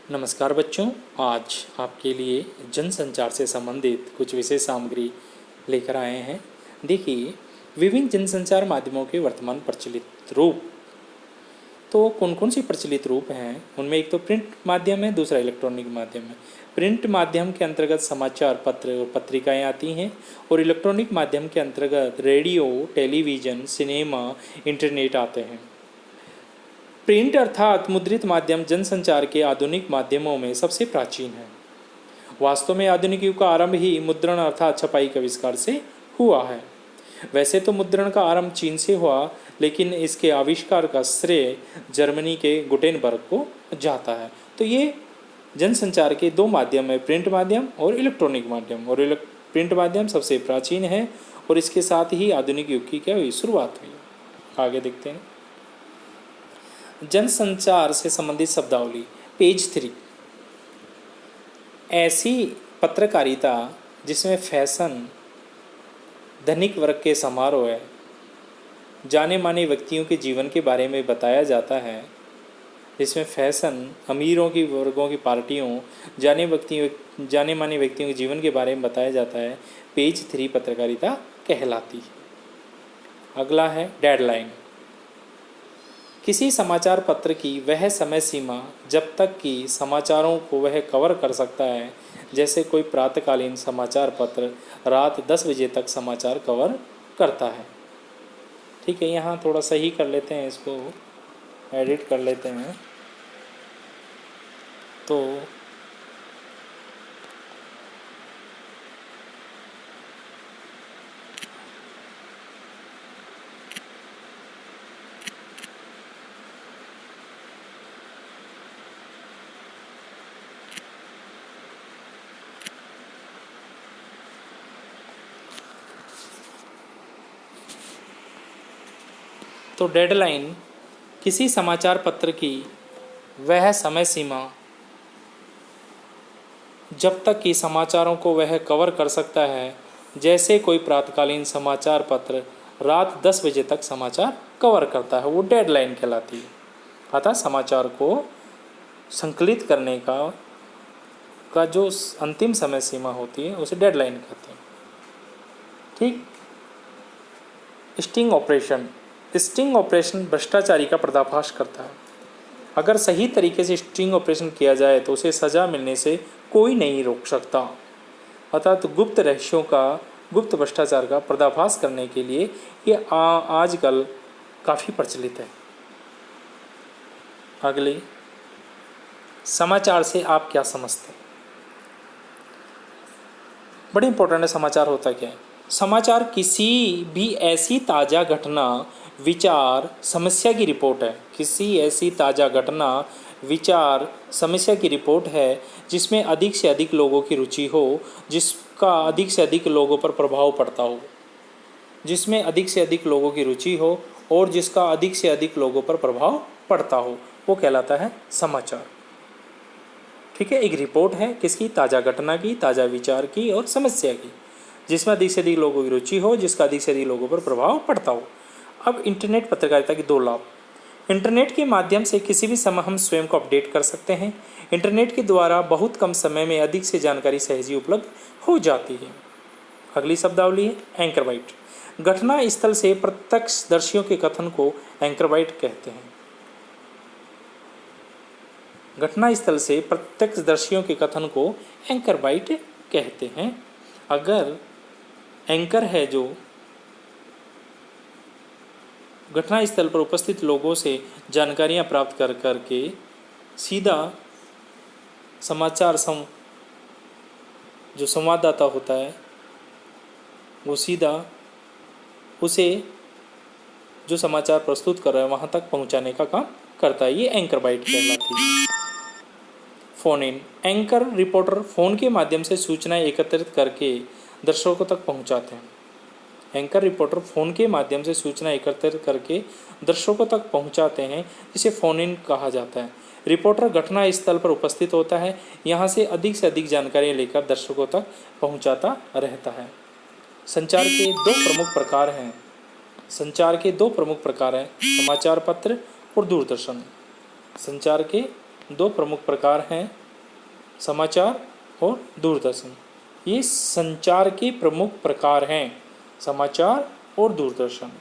नमस्कार बच्चों, आज आपके लिए जनसंचार से संबंधित कुछ विशेष सामग्री लेकर आए हैं। देखिए, विभिन्न जनसंचार माध्यमों के वर्तमान प्रचलित रूप। तो कौन कौन सी प्रचलित रूप हैं उनमें एक तो प्रिंट माध्यम है, दूसरा इलेक्ट्रॉनिक माध्यम है। प्रिंट माध्यम के अंतर्गत समाचार पत्र और पत्रिकाएँ आती हैं और इलेक्ट्रॉनिक माध्यम के अंतर्गत रेडियो, टेलीविज़न, सिनेमा, इंटरनेट आते हैं। प्रिंट अर्थात मुद्रित माध्यम जनसंचार के आधुनिक माध्यमों में सबसे प्राचीन है। वास्तव में आधुनिक युग का आरंभ ही मुद्रण अर्थात छपाई के आविष्कार से हुआ है। वैसे तो मुद्रण का आरंभ चीन से हुआ, लेकिन इसके आविष्कार का श्रेय जर्मनी के गुटेनबर्ग को जाता है। तो ये जनसंचार के दो माध्यम है, प्रिंट माध्यम और इलेक्ट्रॉनिक माध्यम। और प्रिंट माध्यम सबसे प्राचीन है और इसके साथ ही आधुनिक युग की क्या हुई, शुरुआत हुई। आगे देखते हैं। जनसंचार से संबंधित शब्दावली, पेज 3। ऐसी पत्रकारिता जिसमें फैशन धनिक वर्ग के समारोह है, जाने माने व्यक्तियों के जीवन के बारे में बताया जाता है। जिसमें फैशन अमीरों की वर्गों की पार्टियों, जाने माने व्यक्तियों के जीवन के बारे में बताया जाता है, पेज 3 पत्रकारिता कहलाती है। अगला है डेडलाइन। किसी समाचार पत्र की वह समय सीमा जब तक कि समाचारों को वह कवर कर सकता है, जैसे कोई प्रातःकालीन समाचार पत्र रात 10 बजे तक समाचार कवर करता है। ठीक है, यहाँ थोड़ा सही कर लेते हैं, इसको एडिट कर लेते हैं। तो डेडलाइन किसी समाचार पत्र की वह समय सीमा जब तक कि समाचारों को वह कवर कर सकता है, जैसे कोई प्रातःकालीन समाचार पत्र रात 10 बजे तक समाचार कवर करता है, वो डेडलाइन कहलाती है। अतः समाचार को संकलित करने का जो अंतिम समय सीमा होती है उसे डेडलाइन कहते हैं। ठीक। स्टिंग ऑपरेशन भ्रष्टाचारी का पर्दाफाश करता है। अगर सही तरीके से स्टिंग ऑपरेशन किया जाए तो उसे सज़ा मिलने से कोई नहीं रोक सकता। अतः तो गुप्त रहस्यों का, गुप्त भ्रष्टाचार का पर्दाफाश करने के लिए ये आजकल काफ़ी प्रचलित है। अगली, समाचार से आप क्या समझते हैं? बड़ी इंपॉर्टेंट है, समाचार होता क्या है। समाचार किसी भी ऐसी ताज़ा घटना, विचार, समस्या की रिपोर्ट है। किसी ऐसी ताज़ा घटना, विचार, समस्या की रिपोर्ट है जिसमें अधिक से अधिक लोगों की रुचि हो, जिसका अधिक से अधिक लोगों पर प्रभाव पड़ता हो, जिसमें अधिक से अधिक लोगों की रुचि हो और जिसका अधिक से अधिक लोगों पर प्रभाव पड़ता हो, वो कहलाता है समाचार। ठीक है, एक रिपोर्ट है किसकी, ताज़ा घटना की, ताज़ा विचार की और समस्या की, जिसमें अधिक से अधिक लोगों की रुचि हो, जिसका अधिक से अधिक लोगों पर प्रभाव पड़ता हो। अब इंटरनेट पत्रकारिता के दो लाभ। इंटरनेट के माध्यम से किसी भी समय हम स्वयं को अपडेट कर सकते हैं। इंटरनेट के द्वारा बहुत कम समय में अधिक से जानकारी सहज उपलब्ध हो जाती है। अगली शब्दावली है एंकर बाइट। घटना स्थल से प्रत्यक्षदर्शियों के कथन को एंकर बाइट कहते हैं। घटना स्थल से प्रत्यक्षदर्शियों के कथन को एंकर बाइट कहते हैं। अगर एंकर है जो घटना स्थल पर उपस्थित लोगों से जानकारियां प्राप्त कर करके सीधा समाचार जो संवाददाता होता है वो सीधा उसे जो समाचार प्रस्तुत कर रहा है वहाँ तक पहुँचाने का काम करता है। ये एंकर बाइट कहलाती है। फ़ोन इन। एंकर रिपोर्टर फ़ोन के माध्यम से सूचनाएं एकत्रित करके दर्शकों तक पहुंचाते हैं। एंकर रिपोर्टर फ़ोन के माध्यम से सूचना एकत्रित करके दर्शकों तक पहुंचाते हैं, जिसे फ़ोन इन कहा जाता है। रिपोर्टर घटना स्थल पर उपस्थित होता है, यहाँ से अधिक जानकारियाँ लेकर दर्शकों तक पहुंचाता रहता है। संचार के दो प्रमुख प्रकार हैं। समाचार पत्र और दूरदर्शन। संचार के दो प्रमुख प्रकार हैं, समाचार और दूरदर्शन। ये संचार के प्रमुख प्रकार हैं, समाचार और दूरदर्शन।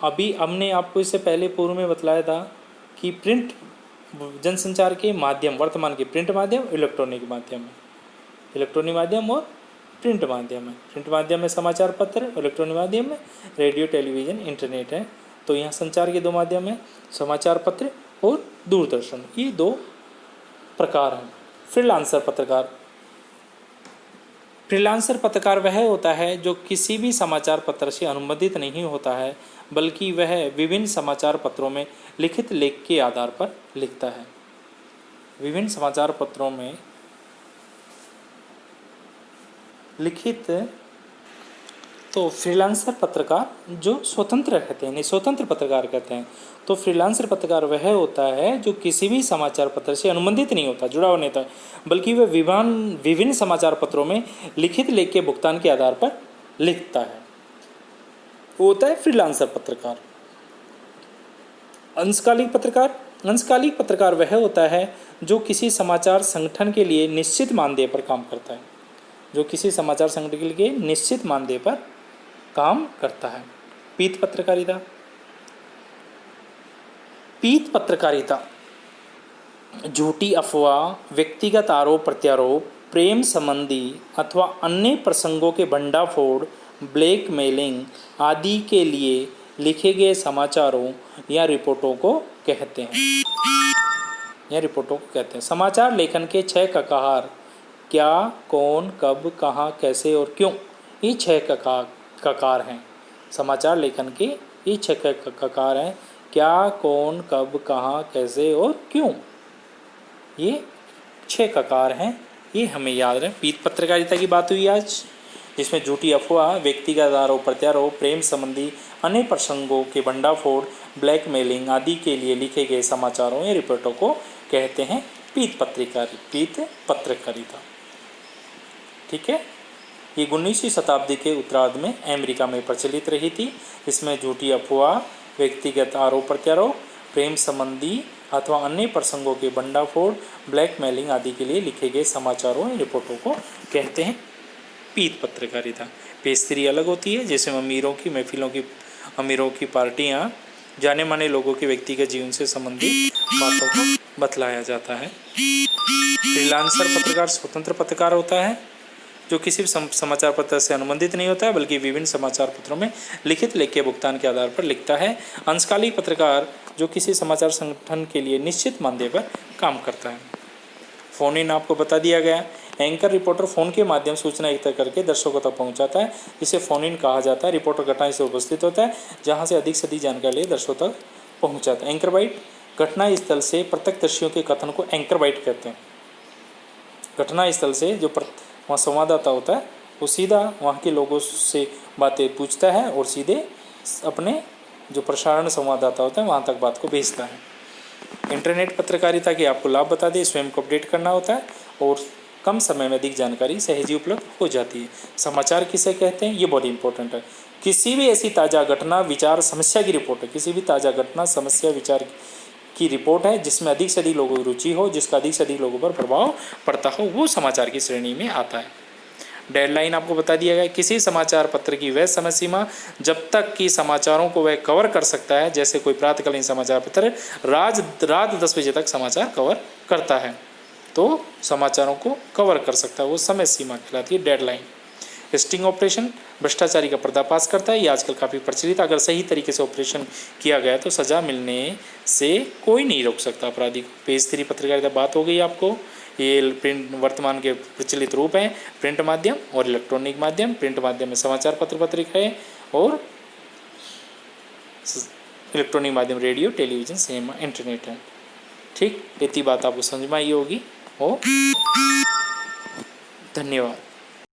अभी हमने आपको इससे पहले पूर्व में बतलाया था कि प्रिंट जनसंचार के माध्यम, वर्तमान के प्रिंट माध्यम, इलेक्ट्रॉनिक माध्यम है, इलेक्ट्रॉनिक माध्यम और प्रिंट माध्यम है। प्रिंट माध्यम में समाचार पत्र, इलेक्ट्रॉनिक माध्यम में रेडियो, टेलीविज़न, इंटरनेट है। तो यहाँ संचार के दो माध्यम हैं, समाचार पत्र और दूरदर्शन, ये दो प्रकार हैं। फ्रीलांसर पत्रकार। फ्रीलांसर पत्रकार वह होता है जो किसी भी समाचार पत्र से अनुबंधित नहीं होता है, बल्कि वह विभिन्न समाचार पत्रों में लिखित लेख के आधार पर लिखता है। विभिन्न समाचार पत्रों में लिखित, तो फ्रीलांसर पत्रकार जो स्वतंत्र कहते हैं, स्वतंत्र पत्रकार कहते हैं। तो फ्रीलांसर पत्रकार वह होता है जो किसी भी समाचार पत्र से अनुबंधित नहीं होता, जुड़ा हुआ नहीं होता, बल्कि वह विभिन्न समाचार पत्रों में लिखित लेख के भुगतान के आधार पर लिखता है, वो होता है फ्रीलांसर पत्रकार। अंशकालिक पत्रकार। अंशकालिक पत्रकार वह होता है जो किसी समाचार संगठन के लिए निश्चित मानदेय पर काम करता है, जो किसी समाचार संगठन के लिए निश्चित मानदेय पर काम करता है। पीत पत्रकारिता। पीत पत्रकारिता झूठी अफवाह, व्यक्तिगत आरोप प्रत्यारोप, प्रेम संबंधी अथवा अन्य प्रसंगों के भंडाफोड़, ब्लैकमेलिंग आदि के लिए लिखे गए समाचारों या रिपोर्टों को कहते हैं। समाचार लेखन के 6 ककार, क्या, कौन, कब, कहाँ, कैसे और क्यों, ये 6 ककार हैं। समाचार लेखन के ये 6 ककार हैं, क्या, कौन, कब, कहाँ, कैसे और क्यों, ये 6 ककार हैं, ये हमें याद रहे। पीत पत्रकारिता की बात हुई आज, जिसमें झूठी अफवाह, व्यक्तिगत आरोप प्रत्यारोप, प्रेम संबंधी अन्य प्रसंगों के भंडाफोड़, ब्लैकमेलिंग आदि के लिए लिखे गए समाचारों या रिपोर्टों को कहते हैं पीत पत्रकारिता। ठीक है, ये 19वीं शताब्दी के उत्तरार्ध में अमेरिका में प्रचलित रही थी। इसमें झूठी अफवाह, व्यक्तिगत आरोप प्रत्यारोप, प्रेम संबंधी अथवा अन्य प्रसंगों के भंडाफोड़, ब्लैकमेलिंग आदि के लिए लिखे गए समाचारों या रिपोर्टों को कहते हैं पीत पत्रकारिता। पेशतरी अलग होती है, जैसे अमीरों की महफिलों की, अमीरों की पार्टियाँ, जाने माने लोगों के व्यक्तिगत जीवन से संबंधित बातों को बतलाया जाता है। फ्रीलांसर पत्रकार स्वतंत्र पत्रकार होता है जो किसी भी समाचार पत्र से अनुबंधित नहीं होता है, बल्कि विभिन्न समाचार पत्रों में लिखित लेख के भुगतान के आधार पर लिखता है। अंशकालिक पत्रकार जो किसी समाचार संगठन के लिए निश्चित मानदेय पर काम करता है। फ़ोन इन आपको बता दिया गया। एंकर रिपोर्टर फ़ोन के माध्यम से सूचना एकत्र करके दर्शकों तक पहुंचाता है, इसे फ़ोन इन कहा जाता है। रिपोर्टर घटना से उपस्थित होता है, जहां से अधिक जानकारी ले दर्शकों तक पहुंचाता है। एंकर बाइट, घटना स्थल से प्रत्यक्षदर्शियों के कथन को एंकर बाइट कहते हैं। घटना स्थल से जो वहाँ संवाददाता होता है वो सीधा वहाँ के लोगों से बातें पूछता है और सीधे अपने जो प्रसारण संवाददाता होता है वहाँ तक बात को भेजता है। इंटरनेट पत्रकारिता के आपको लाभ बता दें, स्वयं को अपडेट करना होता है और कम समय में अधिक जानकारी सहज ही उपलब्ध हो जाती है। समाचार किसे कहते हैं, ये बहुत इंपॉर्टेंट है। किसी भी ऐसी ताज़ा घटना, विचार, समस्या की रिपोर्ट है, किसी भी ताज़ा घटना, समस्या, विचार की रिपोर्ट है जिसमें अधिक से अधिक लोगों की रुचि हो, जिसका अधिक से अधिक लोगों पर प्रभाव पड़ता हो, वो समाचार की श्रेणी में आता है। डेडलाइन आपको बता दिया गया, किसी समाचार पत्र की वह समय सीमा जब तक कि समाचारों को वह कवर कर सकता है, जैसे कोई प्रातकालीन समाचार पत्र रात 10 बजे तक समाचार कवर करता है तो समाचारों को कवर कर सकता है, वो समय सीमा कहलाती है डेडलाइन। स्टिंग ऑपरेशन भ्रष्टाचारी का पर्दाफाश करता है, ये आजकल काफ़ी प्रचलित। अगर सही तरीके से ऑपरेशन किया गया तो सज़ा मिलने से कोई नहीं रोक सकता अपराधी को। पेज 3 पत्रकारिता बात हो गई आपको। ये प्रिंट वर्तमान के प्रचलित रूप हैं, प्रिंट माध्यम और इलेक्ट्रॉनिक माध्यम। प्रिंट माध्यम में समाचार पत्र पत्रिकाएँ और इलेक्ट्रॉनिक माध्यम रेडियो, टेलीविज़न, सिनेमा, इंटरनेट है। ठीक, इतनी बात आपको समझ में आई होगी। धन्यवाद।